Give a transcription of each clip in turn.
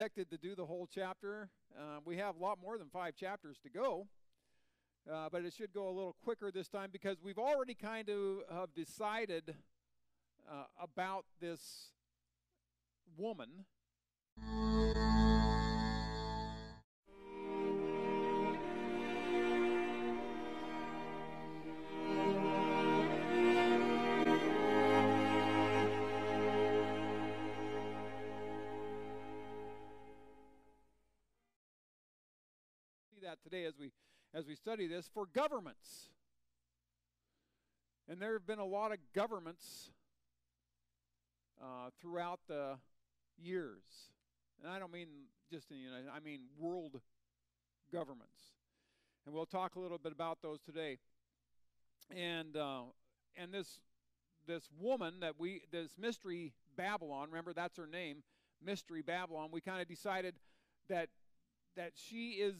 Expected to do the whole chapter. We have a lot more than 5 chapters to go, but it should go a little quicker this time because we've already kind of have decided about this woman. That today as we study this for governments, and there have been a lot of governments throughout the years, and I don't mean just in the United, I mean world governments, and we'll talk a little bit about those today. And this woman this Mystery Babylon, remember that's her name, Mystery Babylon. We kind of decided that she is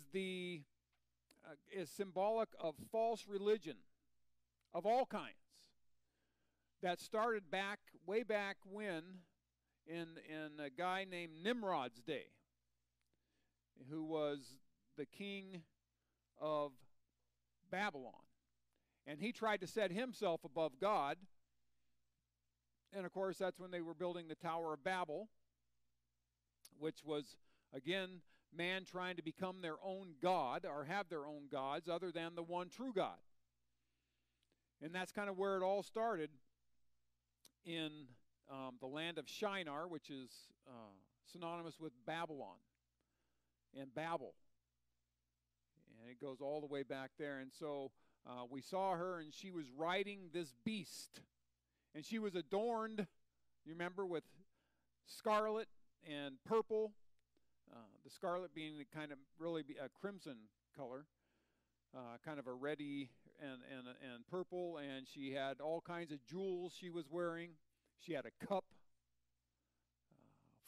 is symbolic of false religion of all kinds that started way back when in a guy named Nimrod's day, who was the king of Babylon, and he tried to set himself above God. And of course that's when they were building the Tower of Babel, which was again man trying to become their own god or have their own gods other than the one true God. And that's kind of where it all started in the land of Shinar, which is synonymous with Babylon and Babel. And it goes all the way back there. And so we saw her, and she was riding this beast. And she was adorned, you remember, with scarlet and purple. The scarlet being kind of really a crimson color, kind of a reddy and purple, and she had all kinds of jewels she was wearing. She had a cup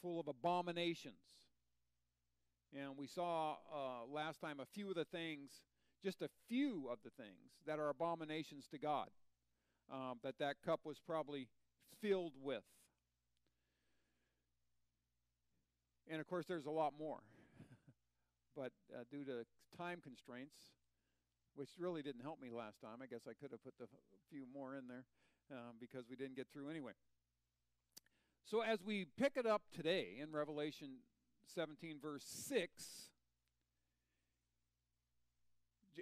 full of abominations. And we saw last time a few of the things, just a few of the things that are abominations to God, that cup was probably filled with. And of course there's a lot more, but due to time constraints, which really didn't help me last time, I guess I could have put a few more in there because we didn't get through anyway. So as we pick it up today in Revelation 17 verse 6,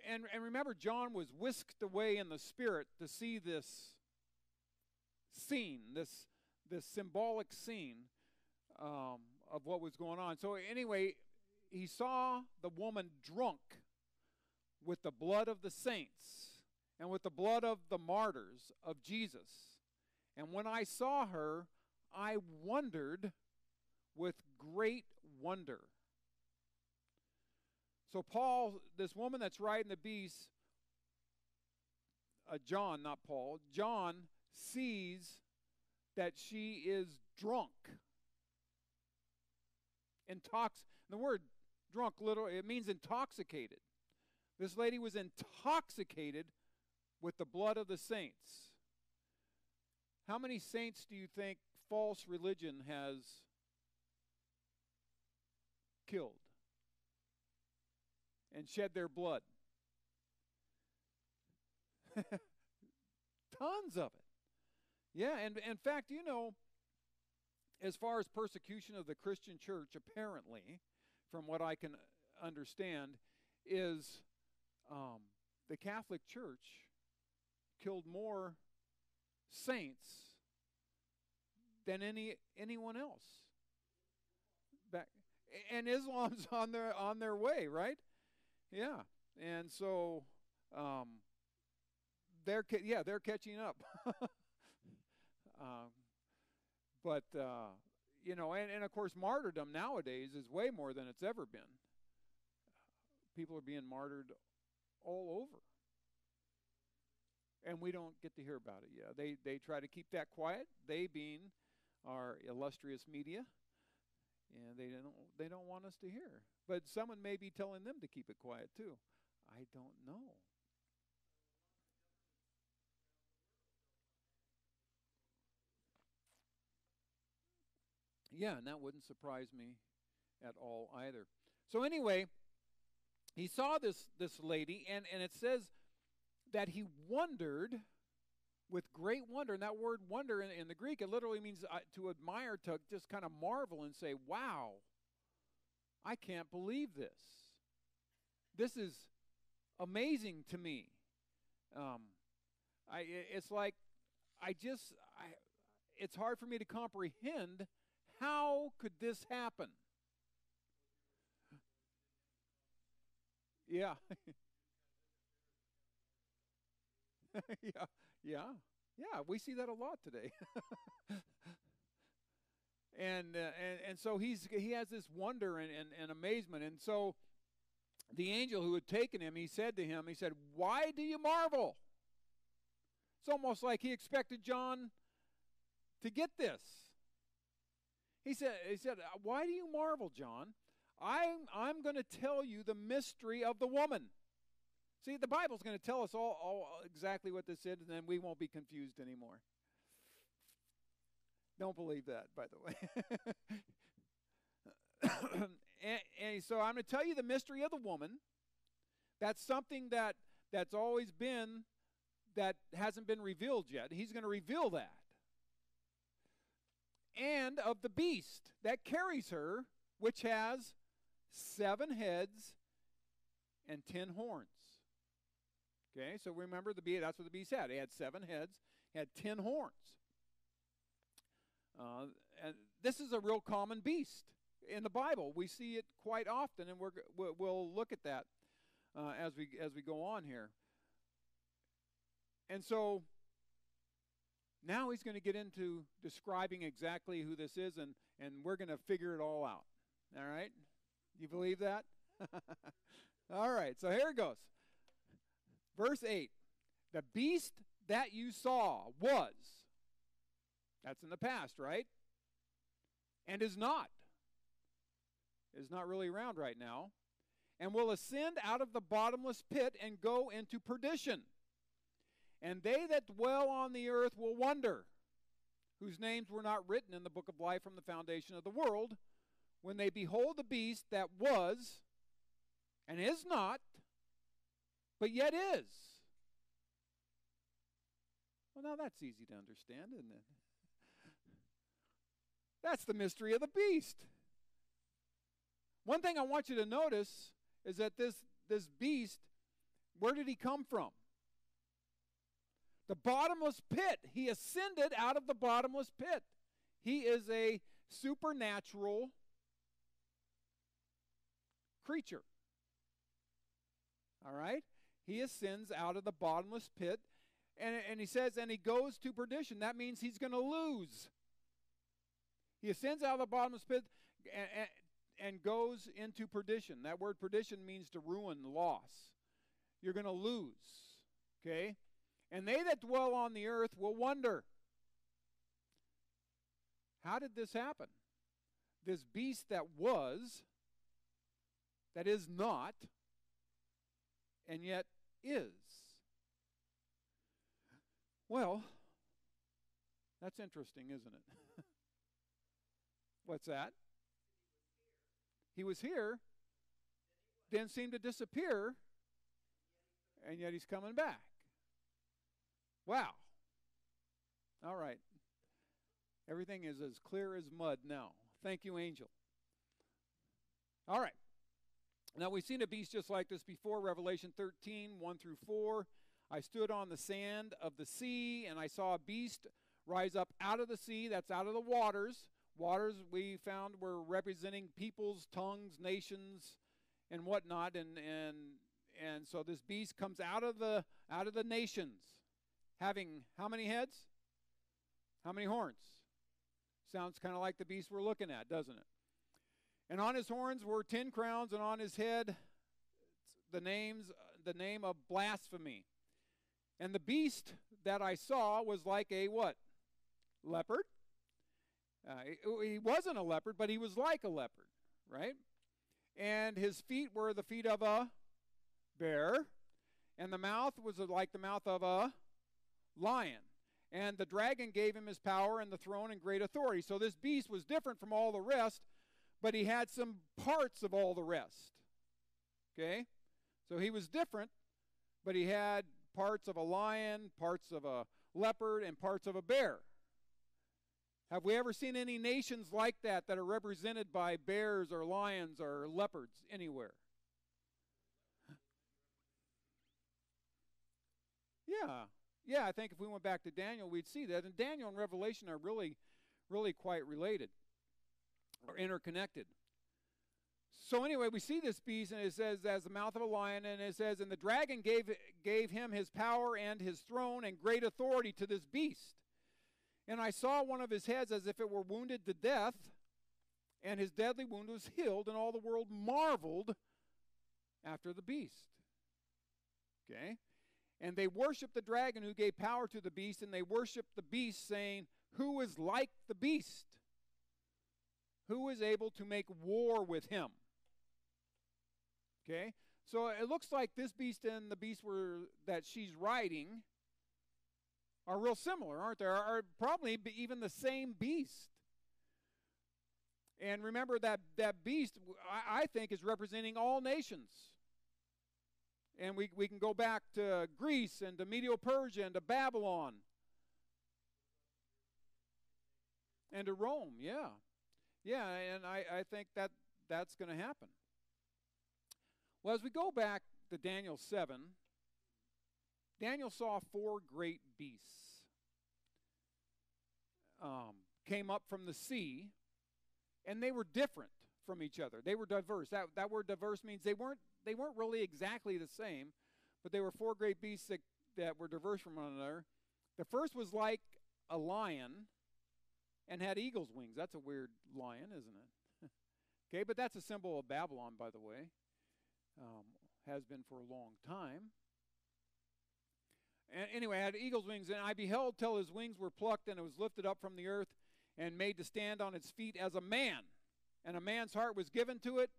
and remember, John was whisked away in the spirit to see this scene, this symbolic scene of what was going on. So anyway, he saw the woman drunk with the blood of the saints and with the blood of the martyrs of Jesus. And when I saw her, I wondered with great wonder. So Paul, this woman that's riding the beast, John, not Paul, John sees that she is drunk. The word drunk literally, it means intoxicated. This lady was intoxicated with the blood of the saints. How many saints do you think false religion has killed and shed their blood? Tons of it. Yeah, and in fact, you know, as far as persecution of the Christian church, apparently, from what I can understand, is the Catholic Church killed more saints than anyone else. And Islam's on their way, right? Yeah, and so they're catching up. But, you know, and of course martyrdom nowadays is way more than it's ever been. People are being martyred all over. And we don't get to hear about it yet. They try to keep that quiet, they being our illustrious media, and they don't want us to hear. But someone may be telling them to keep it quiet too. I don't know. Yeah, and that wouldn't surprise me at all either. So anyway, he saw this lady, and it says that he wondered with great wonder. And that word wonder in the Greek, it literally means to admire, to just kind of marvel and say, wow, I can't believe this. This is amazing to me. It's like it's hard for me to comprehend, how could this happen? Yeah. Yeah. We see that a lot today. And so he has this wonder and amazement. And so the angel who had taken him, he said, "Why do you marvel?" It's almost like he expected John to get this. He said, "Why do you marvel, John? I'm going to tell you the mystery of the woman." See, the Bible's going to tell us all exactly what this is, and then we won't be confused anymore. Don't believe that, by the way. and so I'm going to tell you the mystery of the woman. That's something that's always been, that hasn't been revealed yet. He's going to reveal that. And of the beast that carries her, which has 7 heads and 10 horns. Okay, so remember that's what the beast had. He had 7 heads, he had 10 horns. And this is a real common beast in the Bible. We see it quite often, and we'll look at that as we go on here. And so now he's going to get into describing exactly who this is, and we're going to figure it all out. All right? You believe that? All right, so here it goes. Verse 8, the beast that you saw was, that's in the past, right? And is not really around right now, and will ascend out of the bottomless pit and go into perdition. And they that dwell on the earth will wonder, whose names were not written in the book of life from the foundation of the world, when they behold the beast that was, and is not, but yet is. Well, now that's easy to understand, isn't it? That's the mystery of the beast. One thing I want you to notice is that this beast, where did he come from? The bottomless pit. He ascended out of the bottomless pit. He is a supernatural creature. All right? He ascends out of the bottomless pit, and he says, and he goes to perdition. That means he's going to lose. He ascends out of the bottomless pit and goes into perdition. That word perdition means to ruin, loss. You're going to lose. Okay? And they that dwell on the earth will wonder, how did this happen? This beast that was, that is not, and yet is. Well, that's interesting, isn't it? What's that? He was here, then seemed to disappear, and yet he's coming back. Wow. All right. Everything is as clear as mud now. Thank you, angel. All right. Now, we've seen a beast just like this before, Revelation 13, 1 through 4. I stood on the sand of the sea, and I saw a beast rise up out of the sea, that's out of the waters. Waters, we found, were representing peoples, tongues, nations, and whatnot. And so this beast comes out of the nations, having how many heads? How many horns? Sounds kind of like the beast we're looking at, doesn't it? And on his horns were 10 crowns, and on his head the name of blasphemy. And the beast that I saw was like a what? Leopard. He wasn't a leopard, but he was like a leopard, right? And his feet were the feet of a bear, and the mouth was like the mouth of a lion. And the dragon gave him his power and the throne and great authority. So this beast was different from all the rest, but he had some parts of all the rest. Okay? So he was different, but he had parts of a lion, parts of a leopard, and parts of a bear. Have we ever seen any nations like that that are represented by bears or lions or leopards anywhere? Yeah, I think if we went back to Daniel, we'd see that. And Daniel and Revelation are really, really quite related or interconnected. So anyway, we see this beast, and it says, as the mouth of a lion, and it says, and the dragon gave him his power and his throne and great authority to this beast. And I saw one of his heads as if it were wounded to death, and his deadly wound was healed, and all the world marveled after the beast. Okay? And they worshiped the dragon who gave power to the beast, and they worshiped the beast, saying, who is like the beast? Who is able to make war with him? Okay? So it looks like this beast and the beast that she's riding are real similar, aren't they? Are probably even the same beast. And remember that beast, I think, is representing all nations. And we can go back to Greece and to Medo-Persia and to Babylon. And to Rome, yeah. Yeah, and I think that's going to happen. Well, as we go back to Daniel 7, Daniel saw 4 great beasts came up from the sea, and they were different from each other. They were diverse. That word diverse means they weren't really exactly the same, but they were 4 great beasts that were diverse from one another. The first was like a lion and had eagle's wings. That's a weird lion, isn't it? Okay, but that's a symbol of Babylon, by the way. Has been for a long time. And anyway, it had eagle's wings, and I beheld till his wings were plucked, and it was lifted up from the earth and made to stand on its feet as a man. And a man's heart was given to it.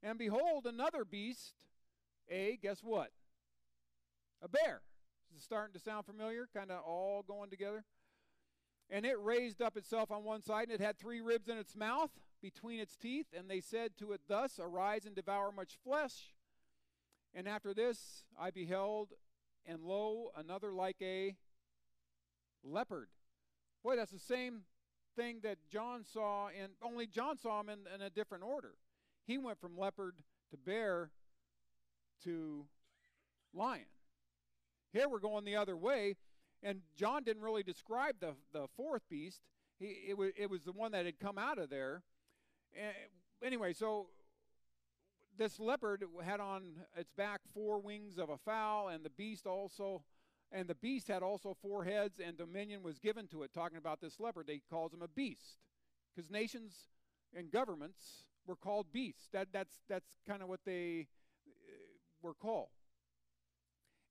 And behold, another beast, guess what? A bear. Is it starting to sound familiar? Kind of all going together. And it raised up itself on one side, and it had 3 ribs in its mouth between its teeth. And they said to it thus, arise and devour much flesh. And after this I beheld, and lo, another like a leopard. Boy, that's the same thing that John saw, only John saw him in a different order. He went from leopard to bear to lion. Here we're going the other way, and John didn't really describe the 4th beast. It was the one that had come out of there. Anyway, so this leopard had on its back 4 wings of a fowl, and the beast had also 4 heads, and dominion was given to it. Talking about this leopard, they calls him a beast, because nations and governments were called beasts. That's kind of what they were called.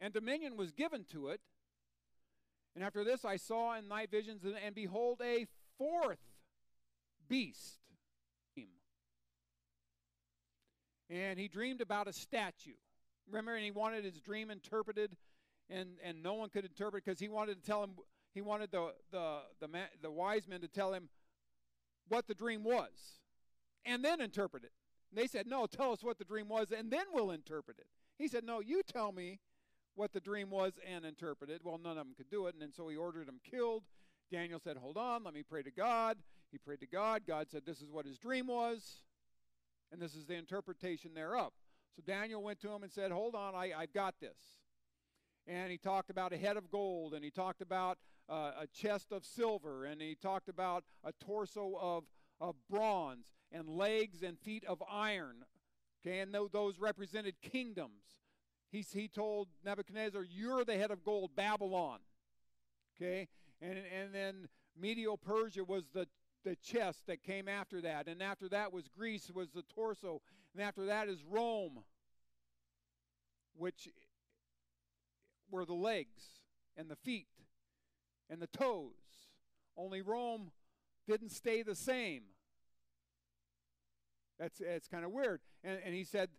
And dominion was given to it. And after this I saw in night visions, and behold, a 4th beast. And he dreamed about a statue. Remember, and he wanted his dream interpreted, and no one could interpret, because he wanted to tell him, he wanted the wise men to tell him what the dream was, and then interpret it. And they said, no, tell us what the dream was, and then we'll interpret it. He said, no, you tell me what the dream was and interpret it. Well, none of them could do it, and then so he ordered them killed. Daniel said, hold on, let me pray to God. He prayed to God. God said, this is what his dream was, and this is the interpretation thereof. So Daniel went to him and said, hold on, I've got this. And he talked about a head of gold, and he talked about a chest of silver, and he talked about a torso of bronze, and legs and feet of iron. Okay, and those represented kingdoms. He told Nebuchadnezzar, you're the head of gold, Babylon. Okay, and then Medo-Persia was the chest that came after that, and after that was Greece, was the torso, and after that is Rome, which were the legs and the feet and the toes. Only Rome didn't stay the same. It's kind of weird. And he said,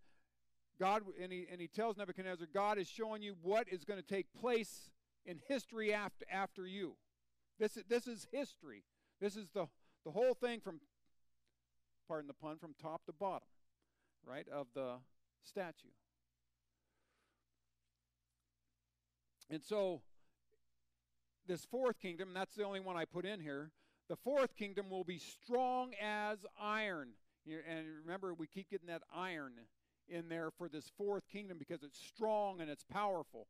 God, and he tells Nebuchadnezzar, God is showing you what is going to take place in history after you. This is history. This is the whole thing from pardon the pun, from top to bottom, right, of the statue. And so this fourth kingdom, and that's the only one I put in here, the fourth kingdom will be strong as iron. And remember, we keep getting that iron in there for this fourth kingdom because it's strong and it's powerful.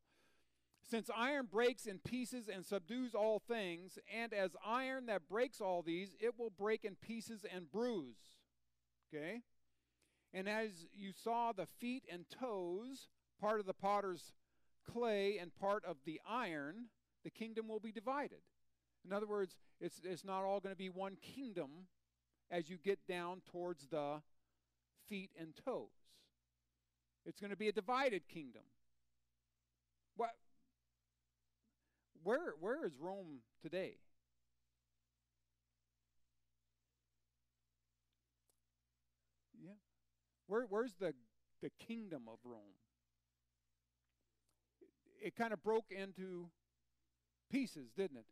Since iron breaks in pieces and subdues all things, and as iron that breaks all these, it will break in pieces and bruise. Okay? And as you saw the feet and toes, part of the potter's clay and part of the iron, the kingdom will be divided. In other words, it's not all going to be one kingdom as you get down towards the feet and toes. It's going to be a divided kingdom. What? Where is Rome today? Yeah. Where's the kingdom of Rome? It kind of broke into pieces, didn't it?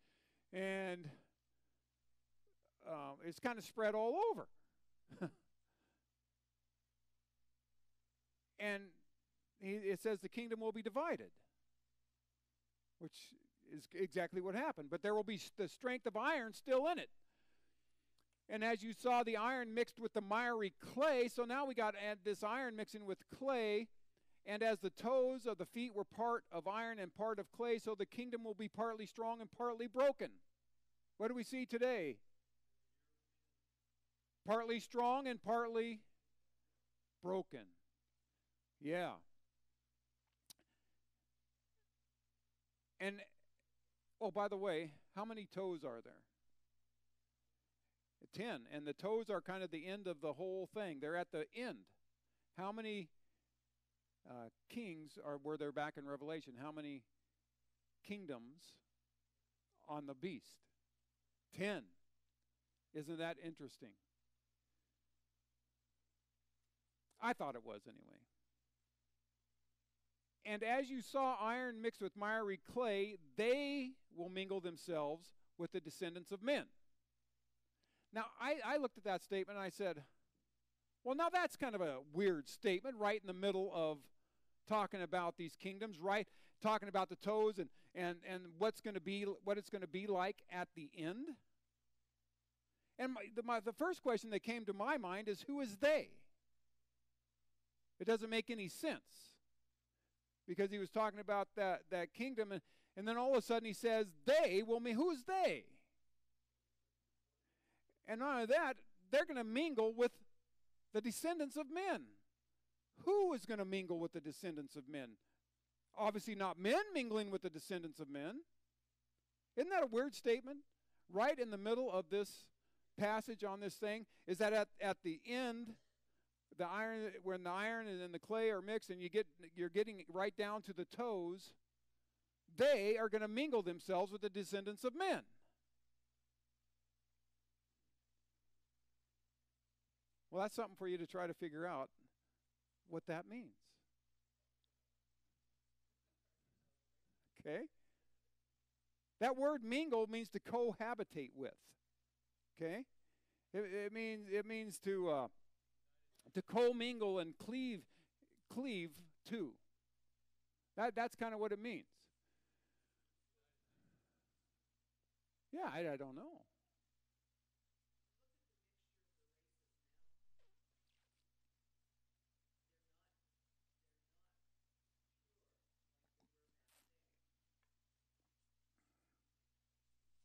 And it's kind of spread all over. And it says the kingdom will be divided, which is exactly what happened. But there will be the strength of iron still in it. And as you saw, the iron mixed with the miry clay, so now we got this iron mixing with clay. And as the toes of the feet were part of iron and part of clay, so the kingdom will be partly strong and partly broken. What do we see today? Partly strong and partly broken. Yeah. And, oh, by the way, how many toes are there? 10. And the toes are kind of the end of the whole thing. They're at the end. How many kings were there back in Revelation? How many kingdoms on the beast? 10. Isn't that interesting? I thought it was anyway. And as you saw iron mixed with miry clay, they will mingle themselves with the descendants of men. Now, I looked at that statement and I said, well, now that's kind of a weird statement right in the middle of talking about these kingdoms, right? Talking about the toes and what it's going to be like at the end. And the first question that came to my mind is, who is they? It doesn't make any sense, because he was talking about that kingdom, and then all of a sudden he says, they will mean, who's they? And not only that, they're going to mingle with the descendants of men. Who is going to mingle with the descendants of men? Obviously not men mingling with the descendants of men. Isn't that a weird statement? Right in the middle of this passage on this thing is that at the end, the iron, when the iron and then the clay are mixed, and you're getting right down to the toes, they are going to mingle themselves with the descendants of men. Well, that's something for you to try to figure out what that means. Okay? That word mingle means to cohabitate with. Okay? It means to commingle and cleave to. That's kind of what it means. Yeah, I don't know.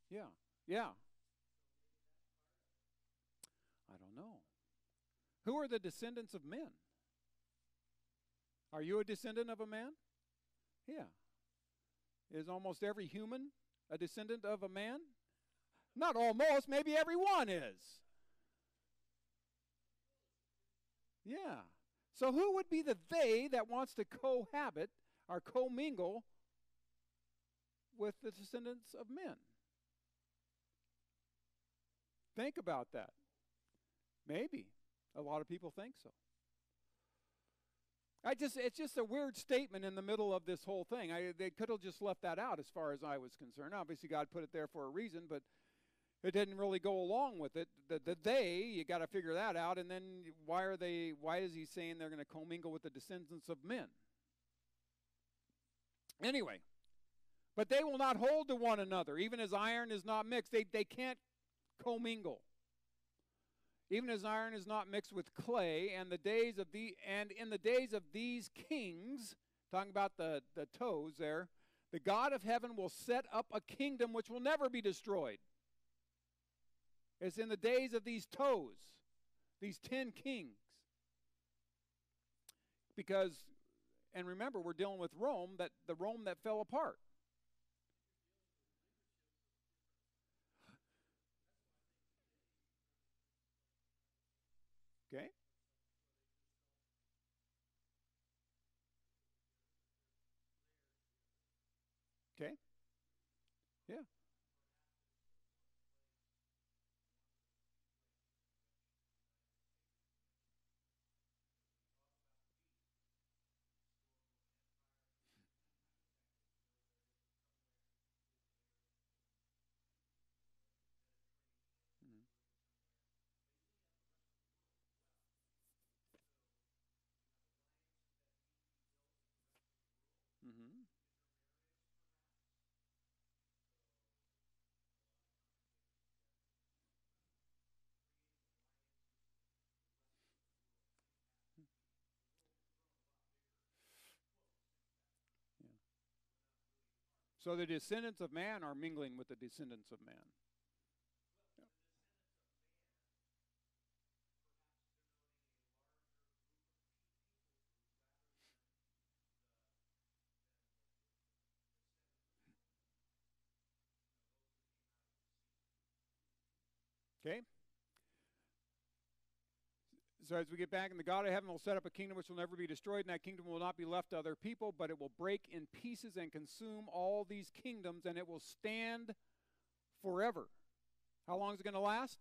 Yeah, yeah. I don't know. Who are the descendants of men? Are you a descendant of a man? Yeah. Is almost every human a descendant of a man? Not almost, maybe everyone is. Yeah. So who would be the they that wants to cohabit or commingle with the descendants of men? Think about that. Maybe. A lot of people think so. It's just a weird statement in the middle of this whole thing. They could have just left that out as far as I was concerned. Obviously, God put it there for a reason, but it didn't really go along with it. The they, you got to figure that out. And then why is he saying they're going to commingle with the descendants of men? Anyway, but they will not hold to one another, even as iron is not mixed. They can't commingle. Even as iron is not mixed with clay, and in the days of these kings, talking about the toes there, the God of heaven will set up a kingdom which will never be destroyed. It's in the days of these toes, these 10 kings. Because, and remember, we're dealing with Rome, the Rome that fell apart. Okay? Okay? Yeah. Mm-hmm. Mm-hmm. Yeah. So the descendants of man are mingling with the descendants of man. Okay? So as we get back, and the God of heaven will set up a kingdom which will never be destroyed, and that kingdom will not be left to other people, but it will break in pieces and consume all these kingdoms, and it will stand forever. How long is it going to last?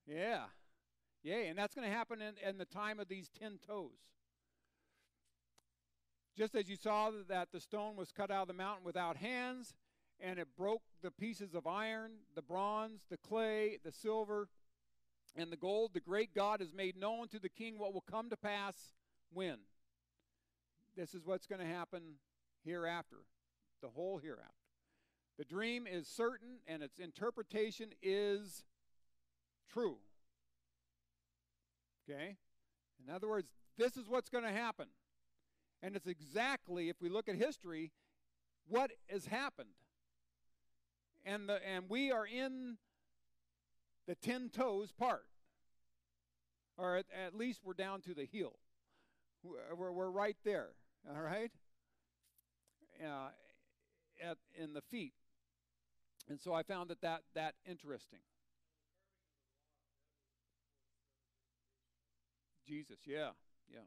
Yeah. Yay. And that's going to happen in the time of these 10 toes. Just as you saw that the stone was cut out of the mountain without hands, and it broke the pieces of iron, the bronze, the clay, the silver, and the gold, the great God has made known to the king what will come to pass when. This is what's going to happen hereafter, the whole hereafter. The dream is certain, and its interpretation is true. Okay? In other words, this is what's going to happen. And it's exactly, if we look at history, what has happened. And we are in the 10 toes part. Or at least we're down to the heel. We're right there. All right? In the feet. And so I found that interesting. Jesus, yeah, yeah.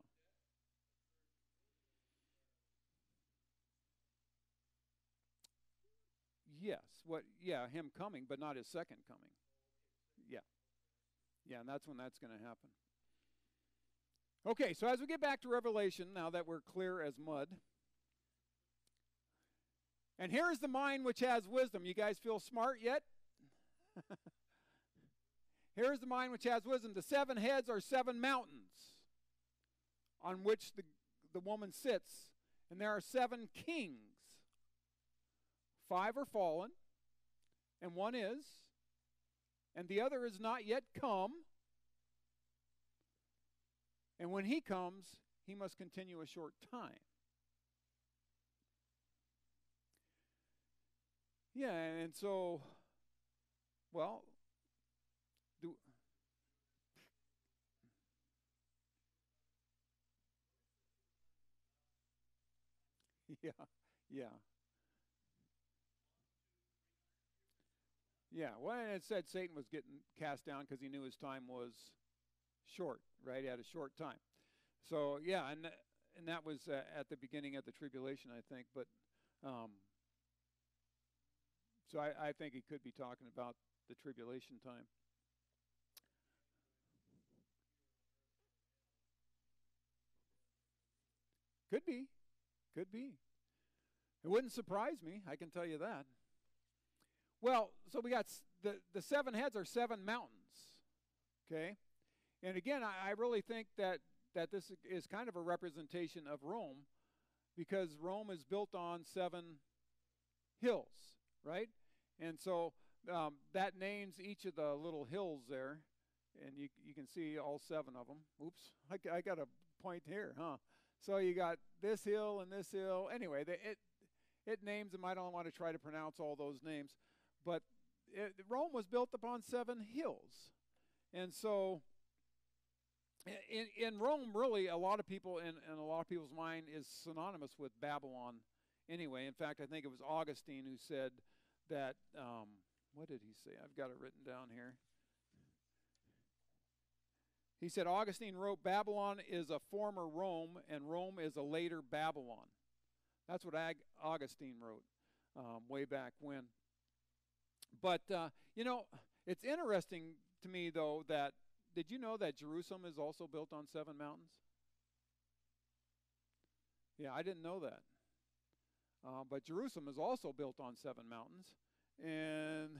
Yes, him coming, but not his second coming. Yeah, yeah, and that's when that's going to happen. Okay, so as we get back to Revelation, now that we're clear as mud, and here is the mind which has wisdom. You guys feel smart yet? Here is the mind which has wisdom. The 7 heads are 7 mountains on which the woman sits, and there are 7 kings. 5 are fallen, and 1 is, and the other is not yet come. And when he comes, he must continue a short time. Yeah, and so, well, yeah, yeah. Yeah, well, and it said Satan was getting cast down because he knew his time was short, right? He had a short time. So, yeah, and that was at the beginning of the tribulation, I think. But so I think he could be talking about the tribulation time. Could be. Could be. It wouldn't surprise me, I can tell you that. Well, so we got the seven heads are seven mountains. Okay? And again, I really think that this is kind of a representation of Rome, because Rome is built on seven hills, right? And so that names each of the little hills there, and you can see all seven of them. Oops, I got a point here, huh? So you got this hill and this hill. Anyway, it names them. I don't want to try to pronounce all those names, but Rome was built upon seven hills. And so in Rome, really, a lot of people, in a lot of people's mind, is synonymous with Babylon anyway. In fact, I think it was Augustine who said that, what did he say? I've got it written down here. He said, Augustine wrote, Babylon is a former Rome, and Rome is a later Babylon. That's what Augustine wrote way back when. But, it's interesting to me, though, that, did you know that Jerusalem is also built on seven mountains? Yeah, I didn't know that. But Jerusalem is also built on seven mountains. And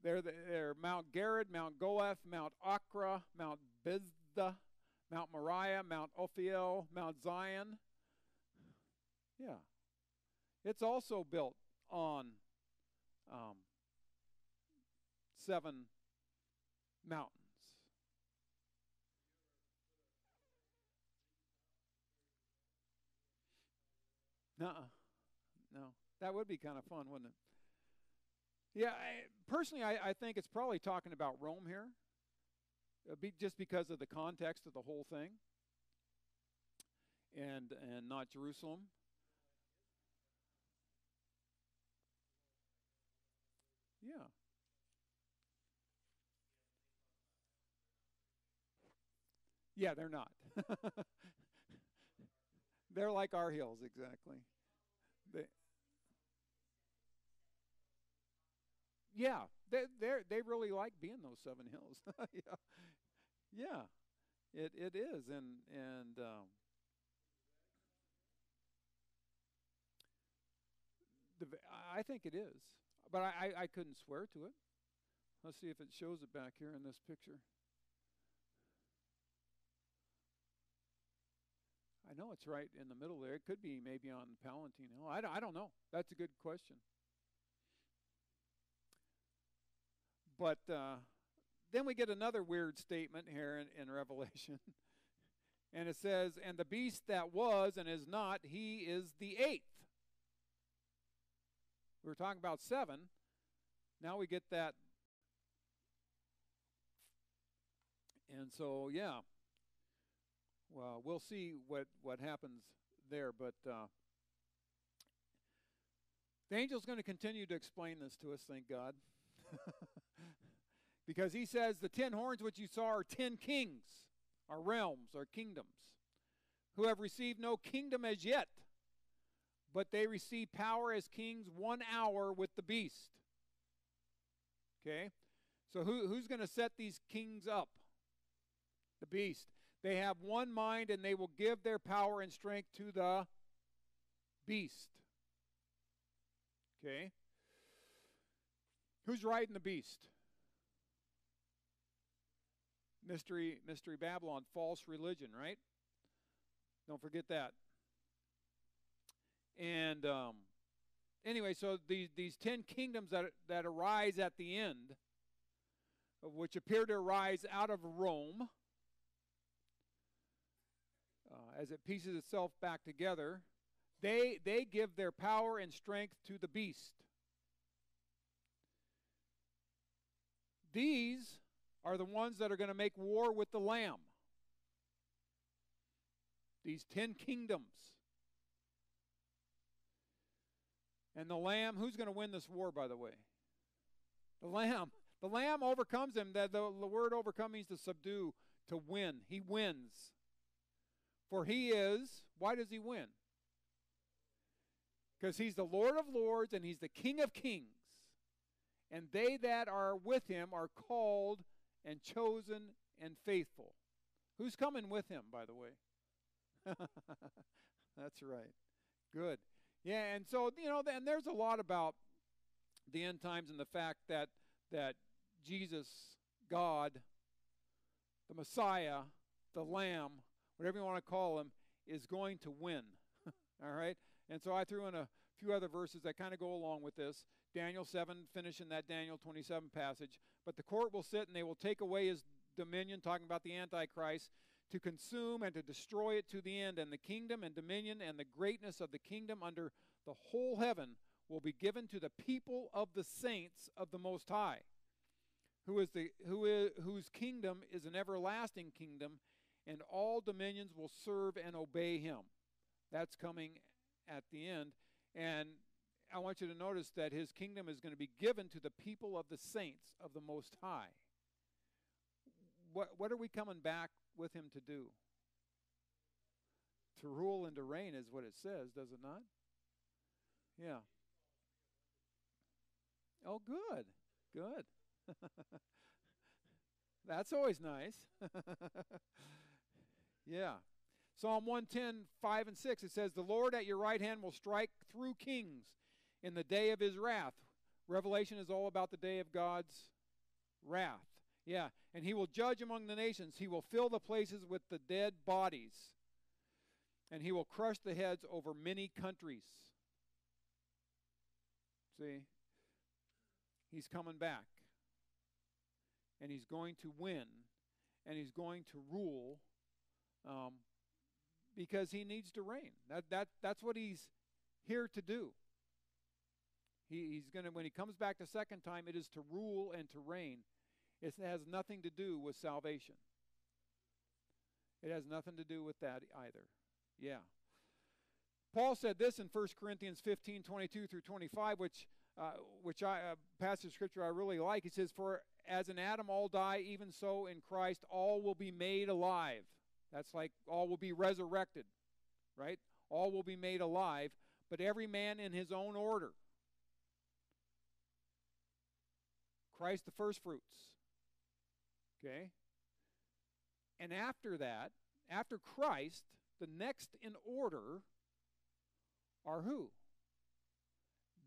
they're Mount Gareb, Mount Goeth, Mount Akra, Mount Bizda, Mount Moriah, Mount Ophiel, Mount Zion. Yeah. It's also built on seven mountains. Nuh-uh. No. That would be kind of fun, wouldn't it? Yeah, personally, I think it's probably talking about Rome here, just because of the context of the whole thing, and not Jerusalem. Yeah. Yeah, they're not. They're like our hills, exactly. They, yeah, they really like being those seven hills. Yeah, yeah, it is, and the, I think it is, but I couldn't swear to it. Let's see if it shows it back here in this picture. I know it's right in the middle there. It could be maybe on Palatine Hill. I don't know. That's a good question. But then we get another weird statement here in Revelation. And it says, and the beast that was and is not, he is the eighth. We were talking about seven. Now we get that. And so, yeah. Well, we'll see what happens there. But the angel's going to continue to explain this to us, thank God. Because he says the 10 horns which you saw are 10 kings, are realms, are kingdoms, who have received no kingdom as yet, but they receive power as kings 1 hour with the beast. Okay? So who's going to set these kings up? The beast. They have one mind, and they will give their power and strength to the beast. Okay? Who's riding the beast? Mystery Babylon, false religion, right? Don't forget that. And anyway, so these 10 kingdoms that arise at the end, which appear to arise out of Rome, as it pieces itself back together, they give their power and strength to the beast. These are the ones that are going to make war with the Lamb. These 10 kingdoms. And the Lamb, who's going to win this war, by the way? The Lamb. The Lamb overcomes him. The word overcome means to subdue, to win. He wins. For he is, why does he win? Because he's the Lord of lords and he's the King of kings. And they that are with him are called and chosen and faithful. Who's coming with him, by the way? That's right. Good. Yeah, and so, and there's a lot about the end times and the fact that Jesus, God, the Messiah, the Lamb, whatever you want to call him, is going to win. All right? And so I threw in a few other verses that kind of go along with this. Daniel 7, finishing that Daniel 27 passage. But the court will sit and they will take away his dominion, talking about the Antichrist, to consume and to destroy it to the end. And the kingdom and dominion and the greatness of the kingdom under the whole heaven will be given to the people of the saints of the Most High, whose kingdom is an everlasting kingdom, and all dominions will serve and obey him. That's coming at the end. And I want you to notice that his kingdom is going to be given to the people of the saints of the Most High. What are we coming back with him to do? To rule and to reign is what it says, does it not? Yeah. Oh, good. Good. That's always nice. Yeah. Psalm 110, 5 and 6, it says, "The Lord at your right hand will strike through kings in the day of his wrath." Revelation is all about the day of God's wrath. Yeah. And he will judge among the nations. He will fill the places with the dead bodies. And he will crush the heads over many countries. See? He's coming back. And he's going to win. And he's going to rule. Because he needs to reign. That's what he's here to do. He's going to, when he comes back the second time, it is to rule and to reign. It has nothing to do with salvation. It has nothing to do with that either. Yeah. Paul said this in 1 Corinthians 15, 22 through 25, which passage of scripture I really like. He says, "For as in Adam all die, even so in Christ all will be made alive." That's like all will be resurrected, right? All will be made alive, but every man in his own order. Christ the first fruits. Okay? And after that, after Christ, the next in order are who?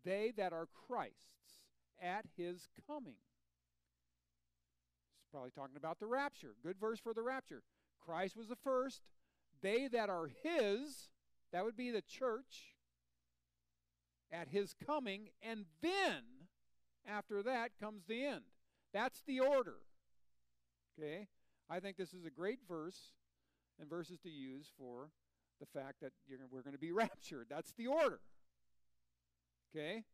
They that are Christ's at his coming. It's probably talking about the rapture. Good verse for the rapture. Christ was the first. They that are his, that would be the church, at his coming, and then after that comes the end. That's the order. Okay? I think this is a great verse and verses to use for the fact that we're going to be raptured. That's the order. Okay?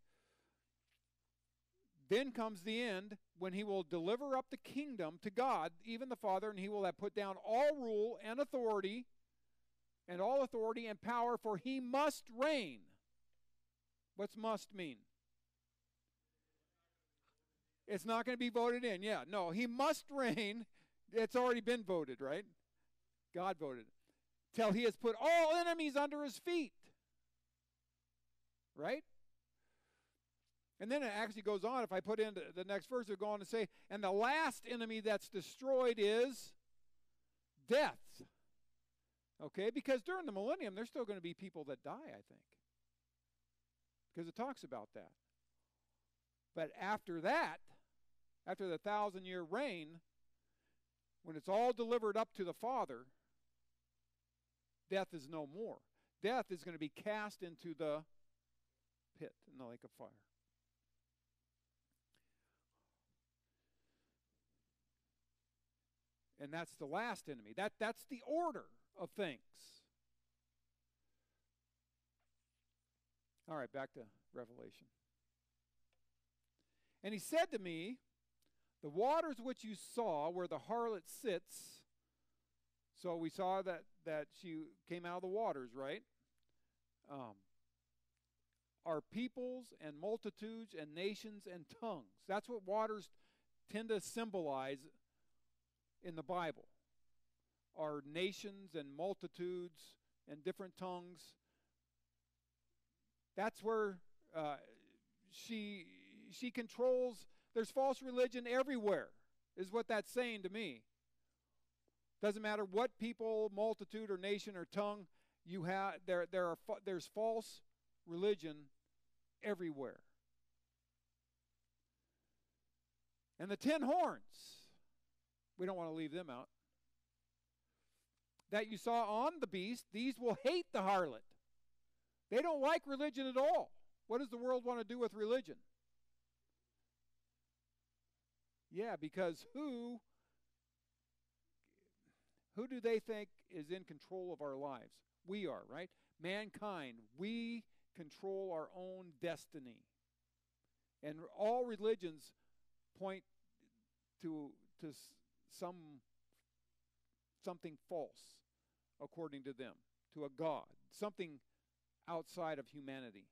Then comes the end, when he will deliver up the kingdom to God, even the Father, and he will have put down all rule and authority and power, for he must reign. What's must mean? It's not going to be voted in. Yeah, no, he must reign. It's already been voted, right? God voted. Till he has put all enemies under his feet. Right? And then it actually goes on. If I put in the next verse, it'll go on to say, and the last enemy that's destroyed is death. Okay? Because during the millennium, there's still going to be people that die, I think. Because it talks about that. But after that, after the 1,000-year reign, when it's all delivered up to the Father, death is no more. Death is going to be cast into the pit, in the lake of fire. And that's the last enemy. That's the order of things. All right, back to Revelation. And he said to me, the waters which you saw where the harlot sits, so we saw that she came out of the waters, right? Are peoples and multitudes and nations and tongues. That's what waters tend to symbolize in the Bible. Are nations and multitudes and different tongues. That's where she controls. There's false religion everywhere, is what that's saying to me. Doesn't matter what people, multitude, or nation, or tongue you have. There's false religion everywhere. And the 10 horns, we don't want to leave them out, that you saw on the beast, these will hate the harlot. They don't like religion at all. What does the world want to do with religion? Yeah, because who do they think is in control of our lives? We are, right? Mankind. We control our own destiny. And all religions point to something false, according to them, to a god, something outside of humanity.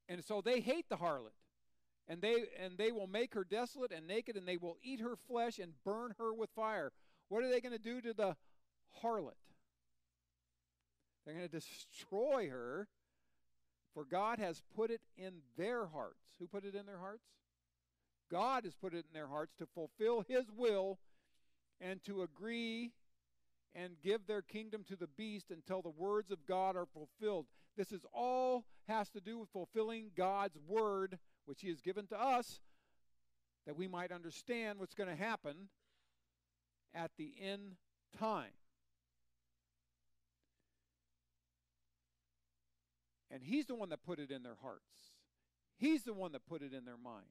And so they hate the harlot. And they will make her desolate and naked, and they will eat her flesh and burn her with fire. What are they going to do to the harlot? They're going to destroy her, for God has put it in their hearts. Who put it in their hearts? God has put it in their hearts to fulfill his will and to agree and give their kingdom to the beast until the words of God are fulfilled. This is all has to do with fulfilling God's word, which he has given to us, that we might understand what's going to happen at the end time. And he's the one that put it in their hearts. He's the one that put it in their minds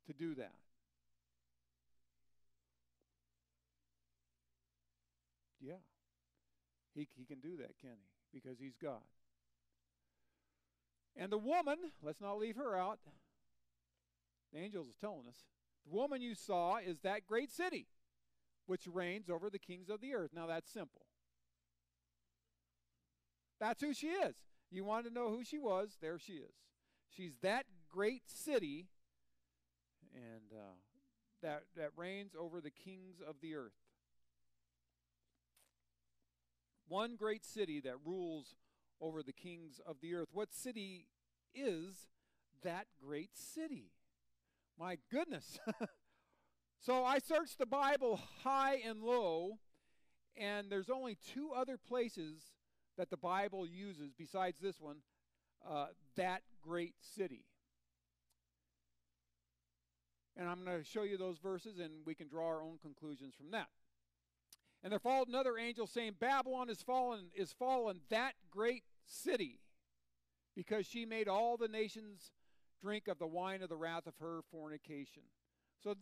to do that. Yeah. He can do that, can he? Because he's God. And the woman, let's not leave her out. The angel is telling us. The woman you saw is that great city, which reigns over the kings of the earth. Now that's simple. That's who she is. You wanted to know who she was? There she is. She's that great city, and that reigns over the kings of the earth. One great city that rules over the kings of the earth. What city is that great city? My goodness. So I searched the Bible high and low, and there's only 2 other places that the Bible uses, besides this one, that great city. And I'm going to show you those verses, and we can draw our own conclusions from that. And there followed another angel saying, Babylon is fallen, that great city, because she made all the nations drink of the wine of the wrath of her fornication. So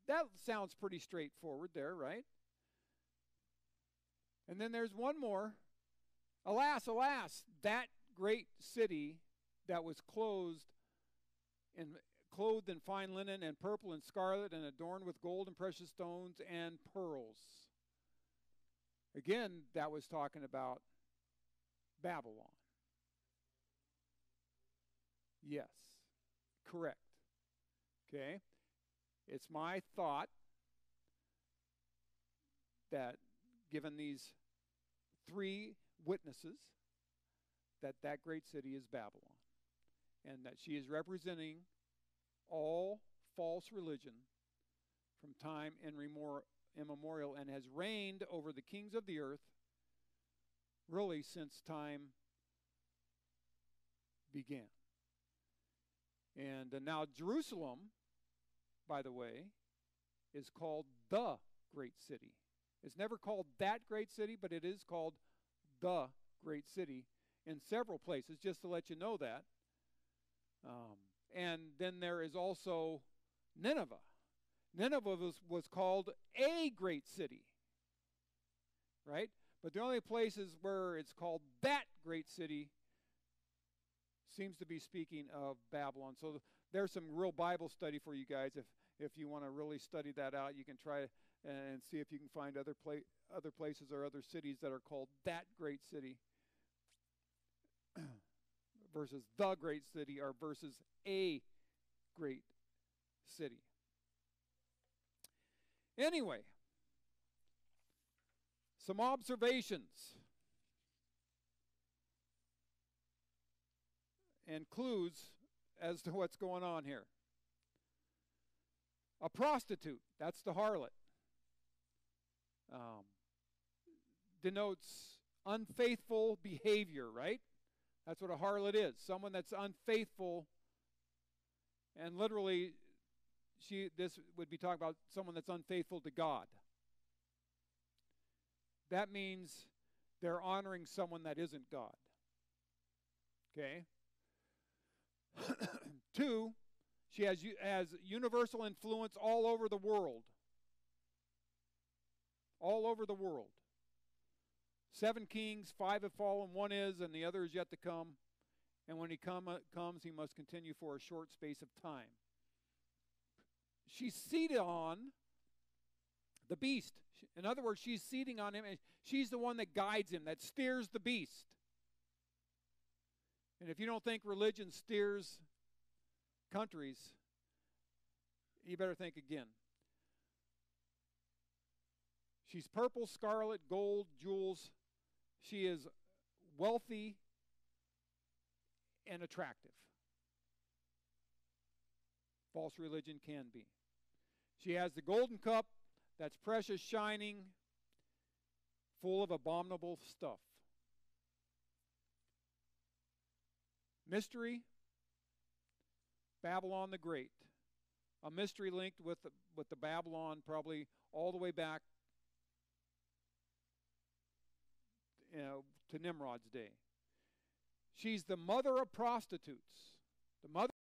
that sounds pretty straightforward there, right? And then there's one more. Alas, alas, that great city that was clothed in fine linen and purple and scarlet and adorned with gold and precious stones and pearls. Again, that was talking about Babylon. Yes, correct. Okay? It's my thought that given these 3 witnesses, that great city is Babylon, and that she is representing all false religion from time immemorial, and has reigned over the kings of the earth really since time began. And now Jerusalem, by the way, is called the great city. It's never called that great city, but it is called the great city in several places, just to let you know that. And then there is also Nineveh. Nineveh was called a great city, right? But the only places where it's called that great city seems to be speaking of Babylon. So there's some real Bible study for you guys. If you want to really study that out, you can try and see if you can find other places or other cities that are called that great city versus the great city, or versus a great city. Anyway, some observations and clues as to what's going on here. A prostitute, that's the harlot, denotes unfaithful behavior, right? That's what a harlot is, someone that's unfaithful And literally, this would be talking about someone that's unfaithful to God. That means they're honoring someone that isn't God. Okay? 2, she has universal influence all over the world. All over the world. 7 kings, 5 have fallen, 1 is, and the other is yet to come. And when he comes, he must continue for a short space of time. She's seated on the beast. In other words, she's seating on him, and she's the one that guides him, that steers the beast. And if you don't think religion steers countries, you better think again. She's purple, scarlet, gold, jewels. She is wealthy and attractive. False religion can be. She has the golden cup that's precious, shining, full of abominable stuff. Mystery, Babylon the Great. A mystery linked with the Babylon probably all the way back to Nimrod's day. She's the mother of prostitutes. The mother